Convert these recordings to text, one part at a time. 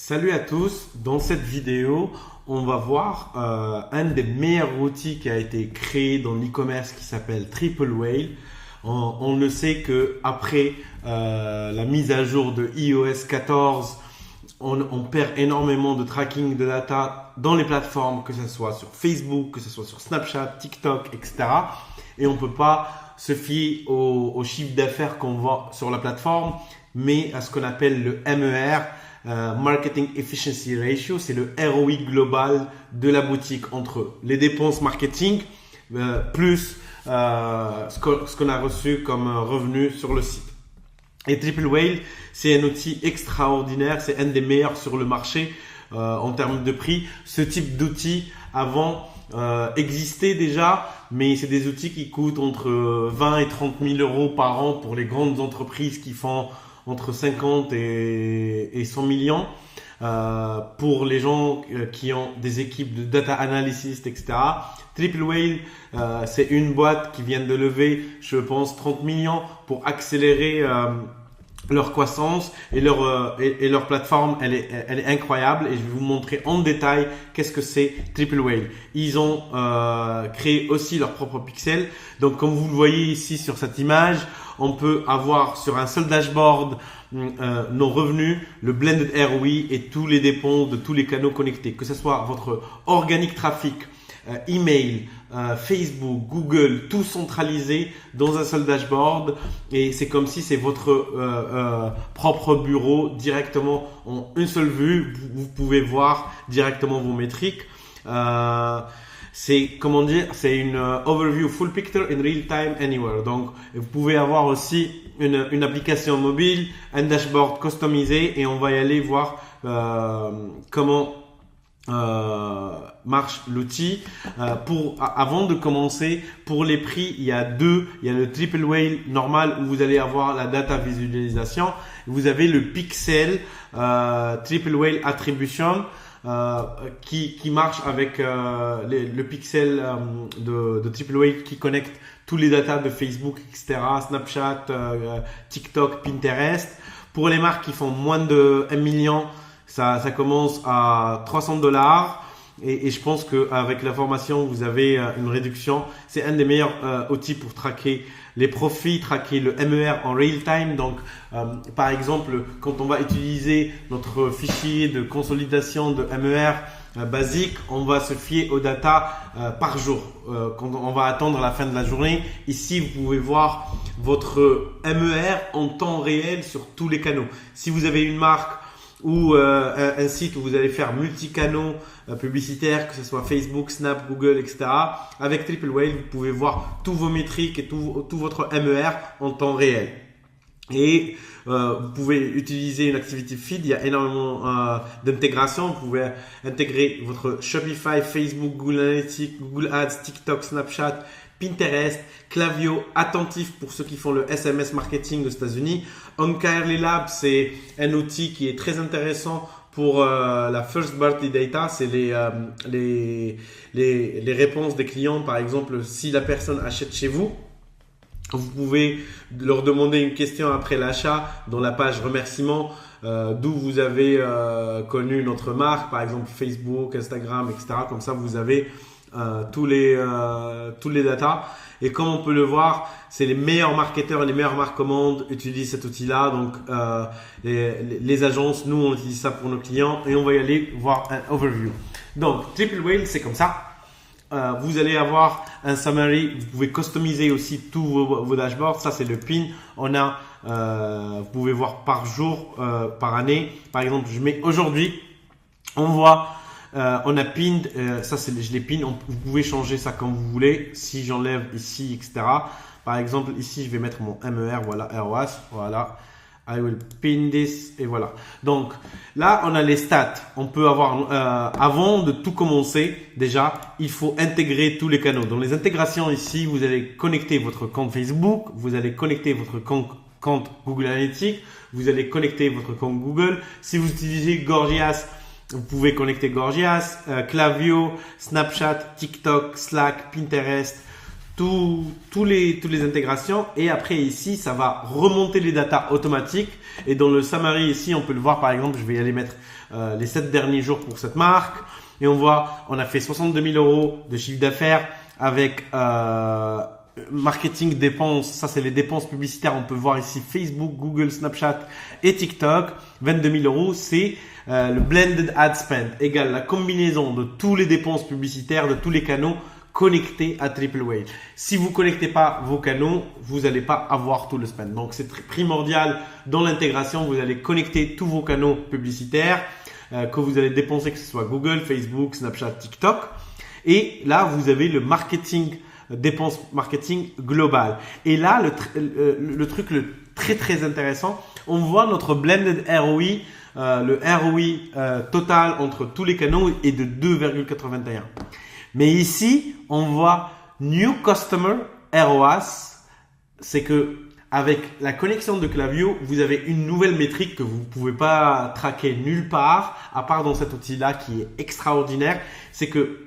Salut à tous, dans cette vidéo, on va voir un des meilleurs outils qui a été créé dans l'e-commerce qui s'appelle Triple Whale. On le sait que après la mise à jour de iOS 14, on perd énormément de tracking de data dans les plateformes, que ce soit sur Facebook, que ce soit sur Snapchat, TikTok, etc. Et on ne peut pas se fier au chiffre d'affaires qu'on voit sur la plateforme, mais à ce qu'on appelle le MER, Marketing Efficiency Ratio, c'est le ROI global de la boutique entre les dépenses marketing plus ce qu'on a reçu comme revenu sur le site. Et Triple Whale, c'est un outil extraordinaire, c'est un des meilleurs sur le marché en termes de prix. Ce type d'outil avant existait déjà, mais c'est des outils qui coûtent entre 20 et 30 000 euros par an pour les grandes entreprises qui font entre 50 et 100 millions. Pour les gens qui ont des équipes de data analyst, etc. Triple Whale, c'est une boîte qui vient de lever, je pense, 30 millions pour accélérer leur croissance et leur plateforme, elle est incroyable et je vais vous montrer en détail qu'est-ce que c'est Triple Whale. Ils ont créé aussi leur propre pixel. Donc comme vous le voyez ici sur cette image, on peut avoir sur un seul dashboard nos revenus, le blended ROI et tous les dépenses de tous les canaux connectés, que ce soit votre organic traffic, email, Facebook, Google, tout centralisé dans un seul dashboard et c'est comme si c'est votre propre bureau directement en une seule vue. Vous pouvez voir directement vos métriques. C'est comment dire, c'est une overview full picture in real time anywhere. Donc vous pouvez avoir aussi une application mobile, un dashboard customisé et on va y aller voir comment marche l'outil. Avant de commencer, pour les prix, il y a le Triple Whale normal où vous allez avoir la data visualisation. Vous avez le Pixel Triple Whale Attribution qui marche avec le Pixel de Triple Whale qui connecte tous les datas de Facebook, etc., Snapchat, TikTok, Pinterest. Pour les marques qui font moins de 1 million, ça commence à $300 et je pense qu'avec la formation, vous avez une réduction. C'est un des meilleurs outils pour traquer les profits, traquer le MER en real time. Donc, par exemple, quand on va utiliser notre fichier de consolidation de MER basique, on va se fier aux data par jour. Quand on va attendre la fin de la journée, ici, vous pouvez voir votre MER en temps réel sur tous les canaux. Si vous avez une marque ou un site où vous allez faire multi-canaux publicitaires, que ce soit Facebook, Snap, Google, etc. Avec Triple Whale, vous pouvez voir tous vos métriques et tout votre MER en temps réel. Et vous pouvez utiliser une activity feed, il y a énormément d'intégration. Vous pouvez intégrer votre Shopify, Facebook, Google Analytics, Google Ads, TikTok, Snapchat, Pinterest, Klaviyo, Attentif pour ceux qui font le SMS marketing aux États-Unis. Oncarly Lab, c'est un outil qui est très intéressant pour la first party data, c'est les réponses des clients. Par exemple, si la personne achète chez vous, vous pouvez leur demander une question après l'achat dans la page remerciements, d'où vous avez connu notre marque, par exemple Facebook, Instagram, etc. Comme ça, vous avez tous les data. Et comme on peut le voir, c'est les meilleurs marketeurs et les meilleures marques au monde utilisent cet outil-là. Donc, les agences, nous, on utilise ça pour nos clients et on va y aller voir un overview. Donc, Triple Whale, c'est comme ça. Vous allez avoir un summary. Vous pouvez customiser aussi tous vos dashboards. Ça, c'est le pin. Vous pouvez voir par jour, par année. Par exemple, je mets aujourd'hui. On voit. On a pinned, ça je l'ai pin, vous pouvez changer ça comme vous voulez, si j'enlève ici, etc. Par exemple, ici, je vais mettre mon MER, voilà, ROAS, voilà. I will pin this, et voilà. Donc, là, on a les stats. On peut avoir, avant de tout commencer, déjà, il faut intégrer tous les canaux. Dans les intégrations ici, vous allez connecter votre compte Facebook, vous allez connecter votre compte Google Analytics, vous allez connecter votre compte Google. Si vous utilisez Gorgias, vous pouvez connecter Gorgias, Klaviyo, Snapchat, TikTok, Slack, Pinterest, tous les intégrations, et après ici ça va remonter les datas automatiques. Et dans le summary ici on peut le voir, par exemple je vais aller mettre les 7 derniers jours pour cette marque, et on voit on a fait 62 000 euros de chiffre d'affaires avec marketing dépenses, ça c'est les dépenses publicitaires. On peut voir ici Facebook, Google, Snapchat et TikTok. 22 000 euros, c'est le blended ad spend, égale la combinaison de tous les dépenses publicitaires de tous les canaux connectés à Triple Whale. Si vous connectez pas vos canaux, vous n'allez pas avoir tout le spend. Donc c'est très primordial dans l'intégration. Vous allez connecter tous vos canaux publicitaires que vous allez dépenser, que ce soit Google, Facebook, Snapchat, TikTok. Et là, vous avez le marketing, dépenses marketing global. Et là, le truc très intéressant, on voit notre blended ROI, le ROI total entre tous les canaux est de 2,81. Mais ici, on voit New Customer ROAS, c'est que avec la connexion de Klaviyo, vous avez une nouvelle métrique que vous ne pouvez pas traquer nulle part, à part dans cet outil-là qui est extraordinaire. C'est que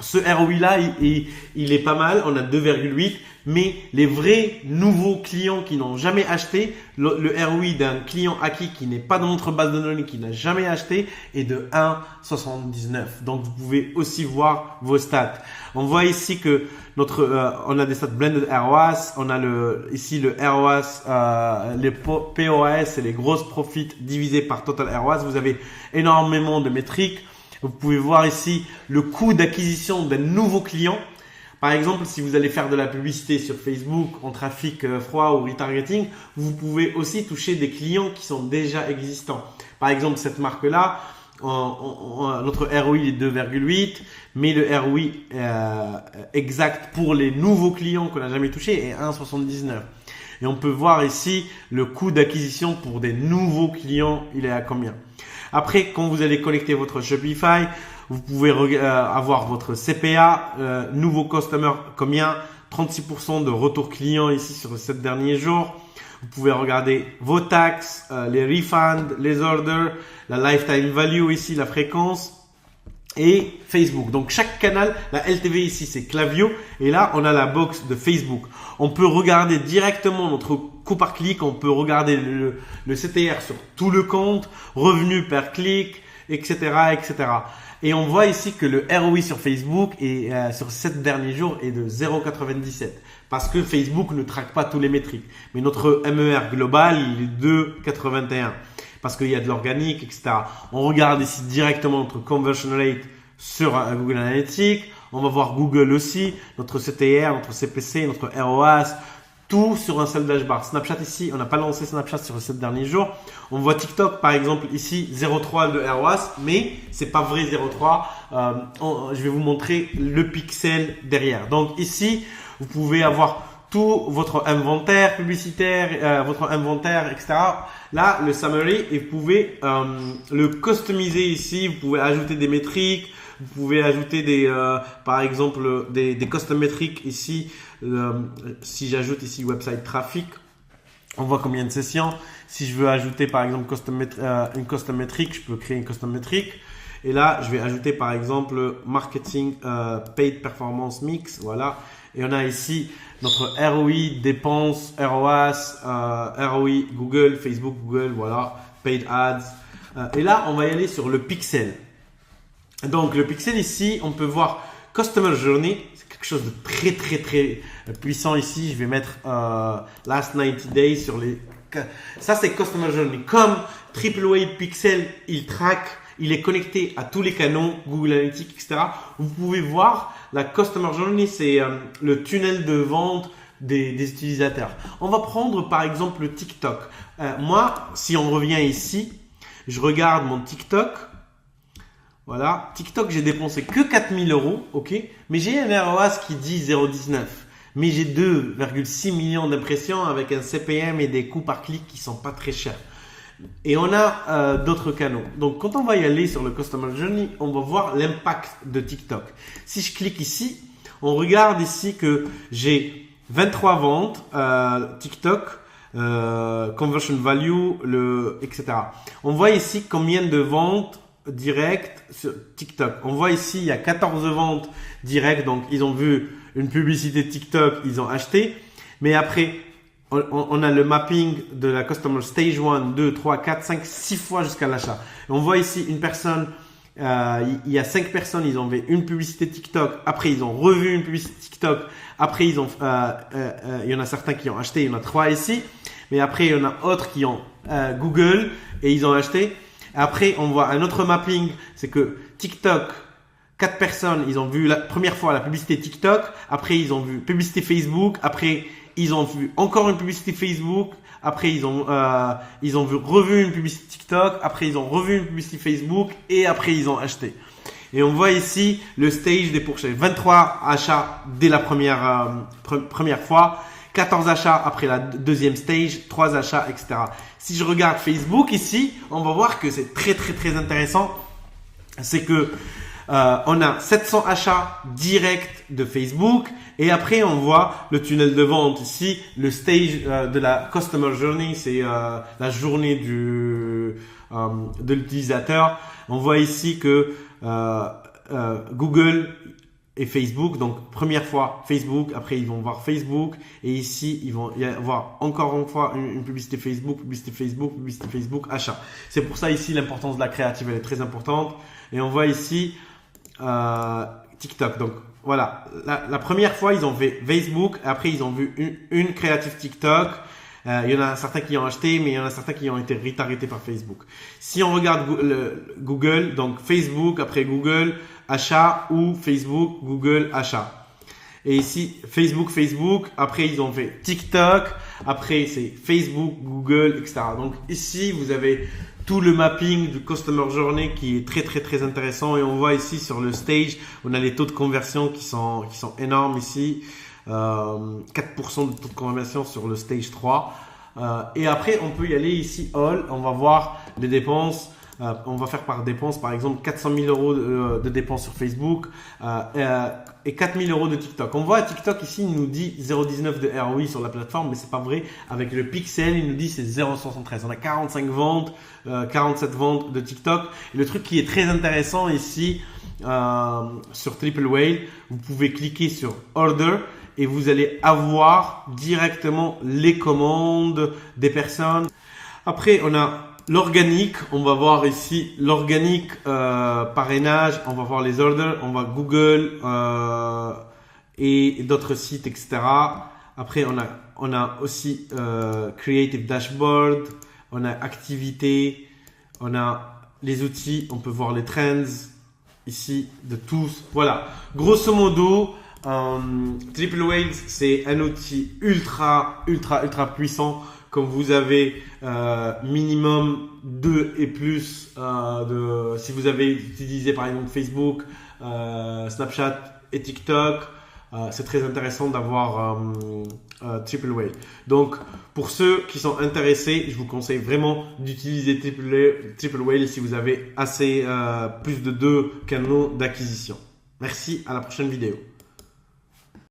ce ROI-là, il est pas mal, on a 2,8, mais les vrais nouveaux clients qui n'ont jamais acheté, le ROI d'un client acquis qui n'est pas dans notre base de données, qui n'a jamais acheté, est de 1,79. Donc, vous pouvez aussi voir vos stats. On voit ici que on a des stats blended ROAS, on a ici le ROAS, les POAS et les grosses profits divisés par total ROAS. Vous avez énormément de métriques. Vous pouvez voir ici le coût d'acquisition d'un nouveau client. Par exemple, si vous allez faire de la publicité sur Facebook en trafic froid ou retargeting, vous pouvez aussi toucher des clients qui sont déjà existants. Par exemple, cette marque-là, notre ROI est 2,8, mais le ROI exact pour les nouveaux clients qu'on n'a jamais touché est 1,79. Et on peut voir ici le coût d'acquisition pour des nouveaux clients, il est à combien. Après, quand vous allez connecter votre Shopify, vous pouvez avoir votre CPA, nouveau customer, combien, 36% de retour client ici sur les 7 derniers jours. Vous pouvez regarder vos taxes, les refunds, les orders, la lifetime value ici, la fréquence et Facebook. Donc, chaque canal, la LTV ici, c'est Klaviyo. Et là, on a la box de Facebook. On peut regarder directement notre coût par clic. On peut regarder le CTR sur tout le compte, revenus per clic, etc., etc. Et on voit ici que le ROI sur Facebook et sur 7 derniers jours est de 0,97 parce que Facebook ne traque pas tous les métriques. Mais notre MER global, il est de 2,81 parce qu'il y a de l'organique, etc. On regarde ici directement notre conversion rate sur Google Analytics. On va voir Google aussi, notre CTR, notre CPC, notre ROAS, tout sur un seul dashboard. Snapchat ici, on n'a pas lancé Snapchat sur les 7 derniers jours. On voit TikTok par exemple ici 0,3 de ROAS, mais c'est pas vrai 0,3. Je vais vous montrer le pixel derrière. Donc ici, vous pouvez avoir tout votre inventaire publicitaire, votre inventaire, etc. Là, le summary, et vous pouvez le customiser ici. Vous pouvez ajouter des métriques. Vous pouvez ajouter par exemple des custom métriques ici. Si j'ajoute ici website traffic, on voit combien de sessions. Si je veux ajouter par exemple une custom métrique, je peux créer une custom métrique. Et là, je vais ajouter par exemple marketing paid performance mix. Voilà. Et on a ici notre ROI, dépenses, ROAS, ROI, Google, Facebook, Google, voilà, paid ads. Et là, on va y aller sur le pixel. Donc, le pixel ici, on peut voir Customer Journey. C'est quelque chose de très puissant ici. Je vais mettre Last 90 Days sur les... Ça, c'est Customer Journey. Comme Triple Whale Pixel, il traque, il est connecté à tous les canaux, Google Analytics, etc. Vous pouvez voir la Customer Journey, c'est le tunnel de vente des utilisateurs. On va prendre par exemple le TikTok. Moi, si on revient ici, je regarde mon TikTok. Voilà, TikTok, j'ai dépensé que 4 000 euros, ok, mais j'ai un ROAS qui dit 0,19. Mais j'ai 2,6 millions d'impressions avec un CPM et des coûts par clic qui sont pas très chers. Et on a d'autres canaux. Donc, quand on va y aller sur le Customer Journey, on va voir l'impact de TikTok. Si je clique ici, on regarde ici que j'ai 23 ventes TikTok, conversion value, etc. On voit ici combien de ventes directes sur TikTok. On voit ici, il y a 14 ventes directes. Donc, ils ont vu une publicité TikTok, ils ont acheté. Mais après, on a le mapping de la Customer Stage 1, 2, 3, 4, 5, 6 fois jusqu'à l'achat. On voit ici une personne, il y a 5 personnes, ils ont vu une publicité TikTok, après ils ont revu une publicité TikTok, après il y en a certains qui ont acheté, il y en a 3 ici, mais après il y en a autres qui ont Google et ils ont acheté. Après on voit un autre mapping, c'est que TikTok, 4 personnes, ils ont vu la première fois la publicité TikTok, après ils ont vu publicité Facebook, après ils ont vu encore une publicité Facebook, après ils ont revu une publicité TikTok, après ils ont revu une publicité Facebook et après ils ont acheté. Et on voit ici le stage des pourchets. 23 achats dès la première fois, 14 achats après la deuxième stage, 3 achats, etc. Si je regarde Facebook ici, on va voir que c'est très intéressant. C'est que on a 700 achats directs de Facebook et après on voit le tunnel de vente ici, le stage de la Customer Journey, c'est la journée de l'utilisateur. On voit ici que Google et Facebook, donc première fois Facebook, après ils vont voir Facebook et ici ils vont y avoir encore une fois une publicité Facebook, achat. C'est pour ça ici l'importance de la créative, elle est très importante. Et on voit ici TikTok. Donc voilà, la première fois ils ont fait Facebook, après ils ont vu une créative TikTok. Il y en a certains qui ont acheté, mais il y en a certains qui ont été retargetés par Facebook. Si on regarde Google, donc Facebook, après Google, achat, ou Facebook, Google, achat. Et ici, Facebook, après ils ont fait TikTok, après c'est Facebook, Google, etc. Donc ici, vous avez tout le mapping du Customer Journey qui est très intéressant. Et on voit ici sur le stage, on a les taux de conversion qui sont énormes ici. 4% de taux de conversion sur le stage 3. Et après, on peut y aller ici, All. On va voir les dépenses. On va faire par dépenses, par exemple, 400 000 euros de dépenses sur Facebook et 4 000 euros de TikTok. On voit TikTok ici, il nous dit 0,19 de ROI sur la plateforme, mais c'est pas vrai. Avec le pixel, il nous dit c'est 0,73. On a 45 ventes, 47 ventes de TikTok. Et le truc qui est très intéressant ici sur Triple Whale, vous pouvez cliquer sur Order et vous allez avoir directement les commandes des personnes. Après, on a l'organique, on va voir ici l'organique parrainage, on va voir les orders, on va Google et d'autres sites, etc. Après, on a aussi Creative Dashboard, on a activité, on a les outils, on peut voir les trends ici de tous. Voilà, grosso modo, Triple Whale, c'est un outil ultra puissant. Comme vous avez minimum 2 et plus si vous avez utilisé par exemple Facebook, Snapchat et TikTok, c'est très intéressant d'avoir Triple Whale. Donc pour ceux qui sont intéressés, je vous conseille vraiment d'utiliser Triple Whale si vous avez assez plus de 2 canaux d'acquisition. Merci, à la prochaine vidéo.